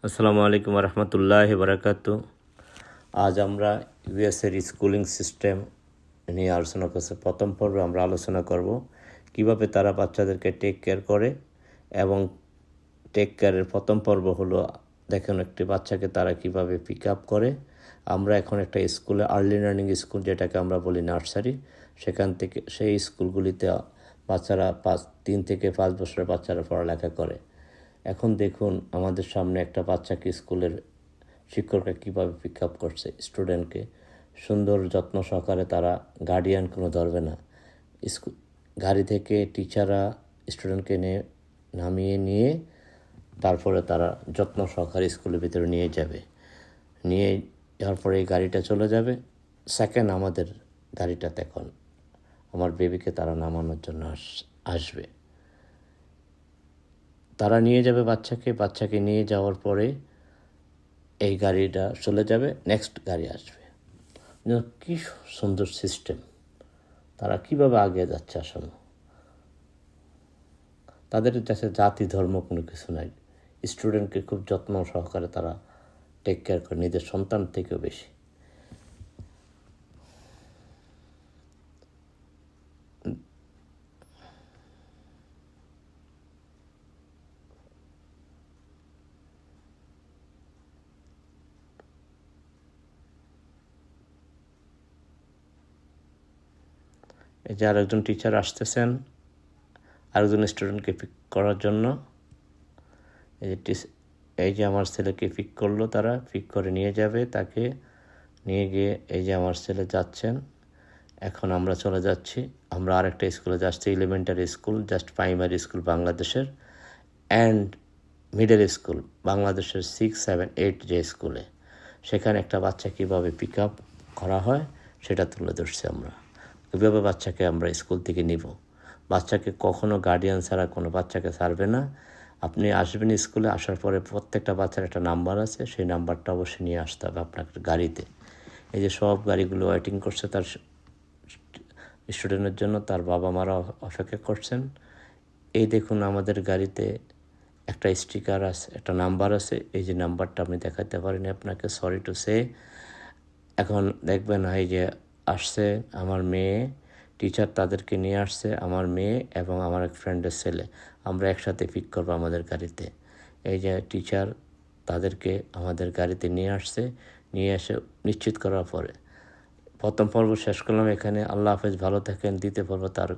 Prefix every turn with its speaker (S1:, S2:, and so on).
S1: আসসালামু আলাইকুম রহমতুল্লাহ বারাকাতু। আজ আমরা ইউএসের স্কুলিং সিস্টেম নিয়ে আলোচনা করছি। প্রথম পর্বে আমরা আলোচনা করব কিভাবে তারা বাচ্চাদেরকে টেক কেয়ার করে, এবং টেক কেয়ারের প্রথম পর্ব হলো দেখুন একটি বাচ্চাকে তারা কিভাবে পিক আপ করে। আমরা এখন একটা স্কুলে আর্লি লার্নিং স্কুল, যেটাকে আমরা বলি নার্সারি, সেখান থেকে সেই স্কুলগুলিতে বাচ্চারা 3 থেকে 5 বছরের বাচ্চারা পড়ালেখা করে। এখন দেখুন আমাদের সামনে একটা বাচ্চাকে স্কুলের শিক্ষকরা কীভাবে পিক আপ করছে স্টুডেন্টকে। সুন্দর যত্ন সহকারে, তারা গার্ডিয়ান কোনো ধরবে না, গাড়ি থেকে টিচাররা স্টুডেন্টকে নামিয়ে নিয়ে তারপরে তারা যত্ন সহকারে স্কুলের ভিতরে নিয়ে যাবে। নিয়ে যাওয়ার পরে এই গাড়িটা চলে যাবে। সেকেন্ড আমাদের গাড়িটাতে এখন আমার বেবিকে তারা নামানোর জন্য আসবে। তারা নিয়ে যাবে বাচ্চাকে নিয়ে যাওয়ার পরে এই গাড়িটা চলে যাবে, নেক্সট গাড়ি আসবে। কি সুন্দর সিস্টেম, তারা কিভাবে আগে যাচ্ছে আসলে। তাদের কাছে জাতি ধর্ম কোনো কিছু নাই। স্টুডেন্টকে খুব যত্ন সহকারে তারা টেক কেয়ার করে, নিজের সন্তান থেকেও বেশি। এই যে আরেকজন টিচার আসতেছেন আরেকজন স্টুডেন্টকে পিক করার জন্য। এই যে আমার ছেলেকে পিক করলো, তারা পিক করে নিয়ে যাবে, তাকে নিয়ে গিয়ে এই যে আমার ছেলে যাচ্ছেন। এখন আমরা চলে যাচ্ছি, আমরা আরেকটা স্কুলে যাচ্ছি, elementary school, just primary school বাংলাদেশের, অ্যান্ড মিডল স্কুল বাংলাদেশের 6, 7, 8 যে স্কুলে, সেখানে একটা বাচ্চা কীভাবে পিক আপ করা হয় সেটা তুলে ধরছি আমরা। কীভাবে বাচ্চাকে আমরা স্কুল থেকে নিব। বাচ্চাকে কখনো গার্ডিয়ান ছাড়া কোনো বাচ্চাকে ছাড়বে না। আপনি আসবেন স্কুলে, আসার পরে প্রত্যেকটা বাচ্চার একটা নাম্বার আছে, সেই নাম্বারটা অবশ্যই নিয়ে আসতে হবে আপনার গাড়িতে। এই যে সব গাড়িগুলো ওয়েটিং করছে তার স্টুডেন্টের জন্য, তার বাবা মারা অপেক্ষা করছেন। এই দেখুন আমাদের গাড়িতে একটা স্টিকার আছে, একটা নাম্বার আছে। এই যে নাম্বারটা আমি দেখাতে পারিনি আপনাকে, সরি টু সে। এখন দেখবেন এই যে আসছে আমার মেয়ে, টিচার তাদেরকে নিয়ে আসছে, আমার মেয়ে এবং আমার এক ফ্রেন্ডের ছেলে, আমরা একসাথে পিক করবো আমাদের গাড়িতে। এই যে টিচার তাদেরকে আমাদের গাড়িতে নিয়ে আসছে, নিয়ে এসে নিশ্চিত করার পরে প্রথম পর্ব শেষ করলাম এখানে। আল্লাহ হাফেজ, ভালো থাকেন। দ্বিতীয় পর্ব তার